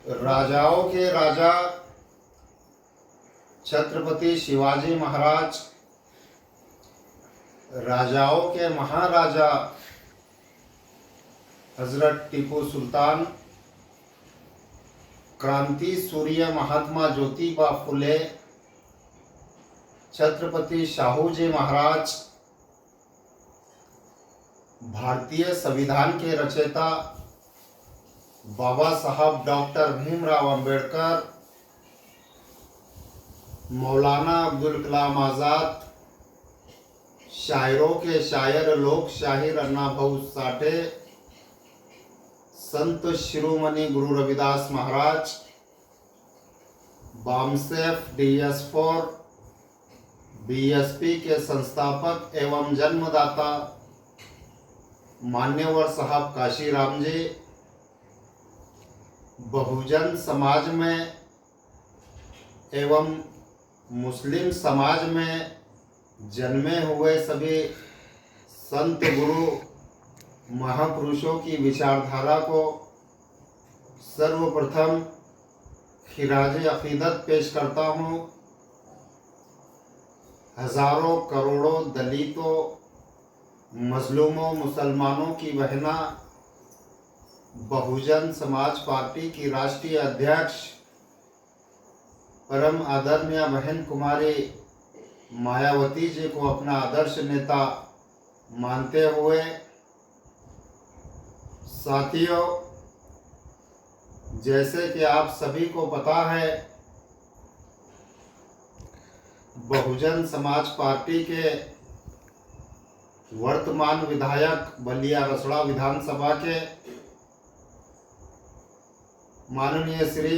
राजाओं के राजा छत्रपति शिवाजी महाराज, राजाओं के महाराजा हजरत टीपू सुल्तान, क्रांति सूर्य महात्मा ज्योतिबा फुले, छत्रपति शाहू जी महाराज, भारतीय संविधान के रचयिता बाबा साहब डॉक्टर भीमराव अंबेडकर, मौलाना अब्दुल कलाम आज़ाद, शायरों के शायर लोक शाहिर अन्ना भाऊ साठे, संत शिरोमणि गुरु रविदास महाराज, बामसेफ DS4 BSP के संस्थापक एवं जन्मदाता मान्यवर साहब काशीराम जी, बहुजन समाज में एवं मुस्लिम समाज में जन्मे हुए सभी संत गुरु महापुरुषों की विचारधारा को सर्वप्रथम खिराज अकीदत पेश करता हूँ। हजारों करोड़ों दलितों, मजलूमों, मुसलमानों की बहना बहुजन समाज पार्टी की राष्ट्रीय अध्यक्ष परम आदरणीय बहन कुमारी मायावती जी को अपना आदर्श नेता मानते हुए, साथियों, जैसे कि आप सभी को पता है, बहुजन समाज पार्टी के वर्तमान विधायक बलिया रसड़ा विधानसभा के माननीय श्री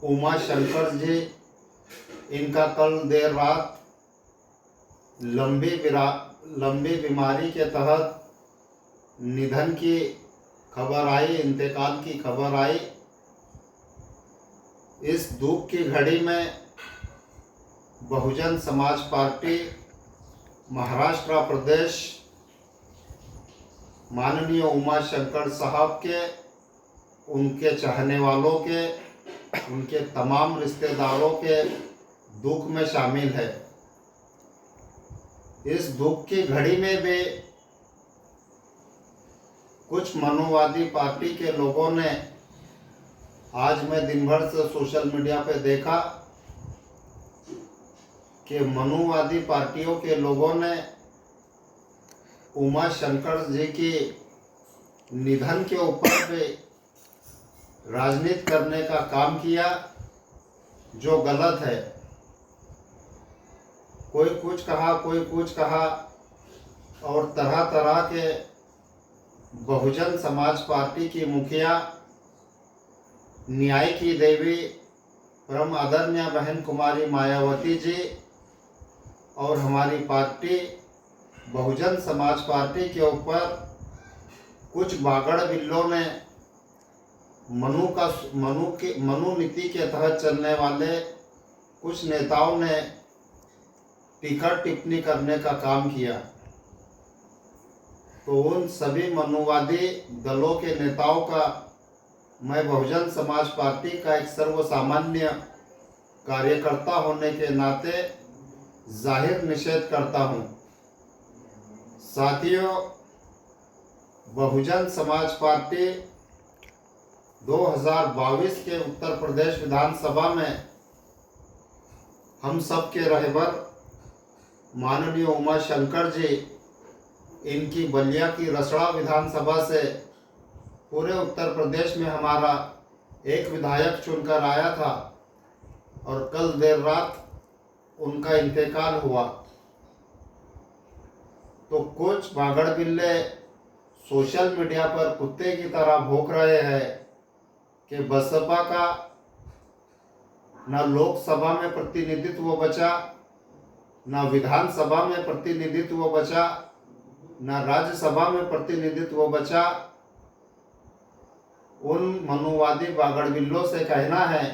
उमा शंकर जी, इनका कल देर रात लंबी बीमारी के तहत निधन की खबर आई, इंतकाल की खबर आई। इस दुख की घड़ी में बहुजन समाज पार्टी महाराष्ट्र प्रदेश माननीय उमा शंकर साहब के, उनके चाहने वालों के, उनके तमाम रिश्तेदारों के दुख में शामिल है। इस दुख की घड़ी में भी कुछ मनुवादी पार्टी के लोगों ने, आज मैं दिन भर से सोशल मीडिया पे देखा कि मनुवादी पार्टियों के लोगों ने उमा शंकर जी की निधन के ऊपर भी राजनीति करने का काम किया, जो गलत है। कोई कुछ कहा, कोई कुछ कहा, और तरह तरह के बहुजन समाज पार्टी की मुखिया, न्याय की देवी परम आदरणीय बहन कुमारी मायावती जी और हमारी पार्टी बहुजन समाज पार्टी के ऊपर कुछ बागड़ बिल्लों ने मनु नीति के तहत चलने वाले कुछ नेताओं ने टीका टिप्पणी करने का काम किया। तो उन सभी मनुवादी दलों के नेताओं का मैं बहुजन समाज पार्टी का एक सर्वसामान्य कार्यकर्ता होने के नाते जाहिर निषेध करता हूं। साथियों, बहुजन समाज पार्टी 2022 के उत्तर प्रदेश विधानसभा में हम सब के रहबर माननीय उमा शंकर जी, इनकी बलिया की रसड़ा विधानसभा से पूरे उत्तर प्रदेश में हमारा एक विधायक चुनकर आया था और कल देर रात उनका इंतकाल हुआ। तो कुछ भागड़ बिल्ले सोशल मीडिया पर कुत्ते की तरह भौंक रहे हैं कि बसपा का न लोकसभा में प्रतिनिधित्व बचा, न विधानसभा में प्रतिनिधित्व बचा, न राज्यसभा में प्रतिनिधित्व बचा। उन मनुवादी बागड़ बिल्लों से कहना है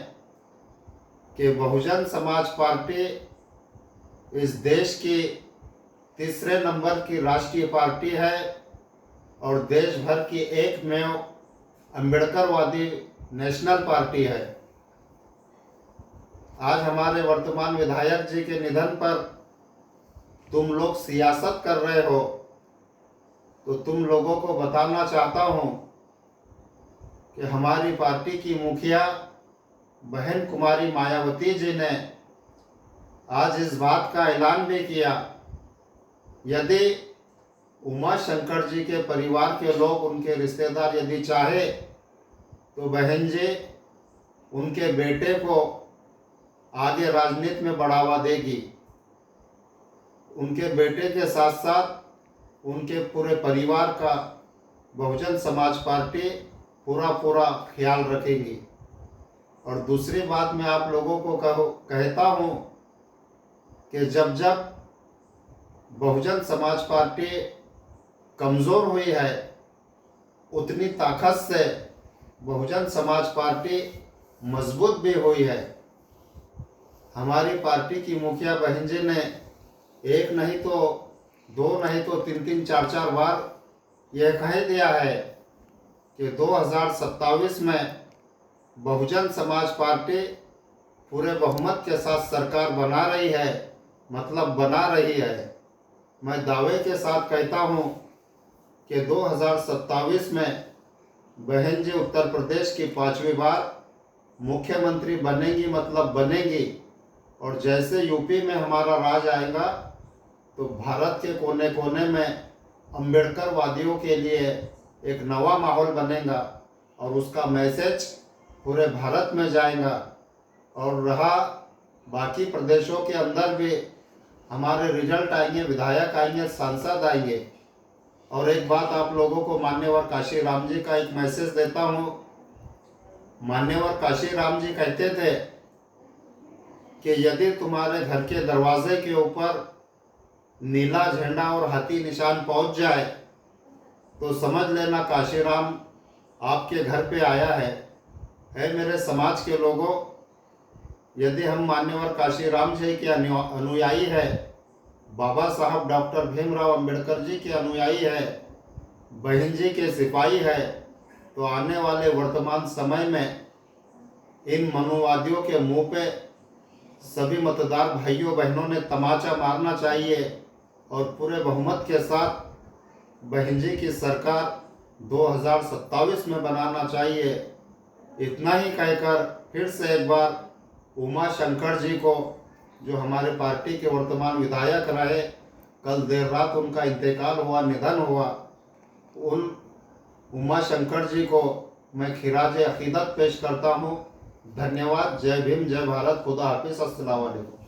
कि बहुजन समाज पार्टी इस देश की तीसरे नंबर की राष्ट्रीय पार्टी है और देश भर की एकमेव अम्बेडकरवादी नेशनल पार्टी है। आज हमारे वर्तमान विधायक जी के निधन पर तुम लोग सियासत कर रहे हो, तो तुम लोगों को बताना चाहता हूं कि हमारी पार्टी की मुखिया बहन कुमारी मायावती जी ने आज इस बात का ऐलान भी किया, यदि उमा शंकर जी के परिवार के लोग, उनके रिश्तेदार यदि चाहे तो बहन जी उनके बेटे को आगे राजनीति में बढ़ावा देगी। उनके बेटे के साथ साथ उनके पूरे परिवार का बहुजन समाज पार्टी पूरा ख्याल रखेगी। और दूसरी बात मैं आप लोगों को कहता हूँ कि जब जब बहुजन समाज पार्टी कमज़ोर हुई है, उतनी ताकत से बहुजन समाज पार्टी मजबूत भी हुई है। हमारी पार्टी की मुखिया बहन जी ने एक नहीं तो दो नहीं तो तीन चार बार यह कह दिया है कि 2027 में बहुजन समाज पार्टी पूरे बहुमत के साथ सरकार बना रही है, मतलब बना रही है। मैं दावे के साथ कहता हूँ कि 2027 में बहन जी उत्तर प्रदेश की 5वीं बार मुख्यमंत्री बनेंगी, मतलब बनेंगी। और जैसे यूपी में हमारा राज आएगा तो भारत के कोने कोने में अम्बेडकर वादियों के लिए एक नवा माहौल बनेगा और उसका मैसेज पूरे भारत में जाएगा। और रहा बाकी प्रदेशों के अंदर भी हमारे रिजल्ट आएंगे, विधायक आएंगे, सांसद आएंगे। और एक बात आप लोगों को मान्यवर काशीराम जी का एक मैसेज देता हूँ। मान्यवर काशीराम जी कहते थे कि यदि तुम्हारे घर के दरवाजे के ऊपर नीला झंडा और हाथी निशान पहुंच जाए तो समझ लेना काशीराम आपके घर पे आया है। मेरे समाज के लोगों, यदि हम मान्यवर काशीराम जी के अनुयायी है, बाबा साहब डॉक्टर भीमराव अंबेडकर जी के अनुयायी है, बहन जी के सिपाही है, तो आने वाले वर्तमान समय में इन मनुवादियों के मुंह पे सभी मतदार भाइयों बहनों ने तमाचा मारना चाहिए और पूरे बहुमत के साथ बहन जी की सरकार 2027 में बनाना चाहिए। इतना ही कहकर फिर से एक बार उमा शंकर जी को, जो हमारे पार्टी के वर्तमान विधायक रहे, कल देर रात उनका इंतकाल हुआ, निधन हुआ, उन उमा शंकर जी को मैं खिराज अकीदत पेश करता हूँ। धन्यवाद। जय भीम, जय भारत, खुदा हाफिज, अस्सलाम वालेकुम।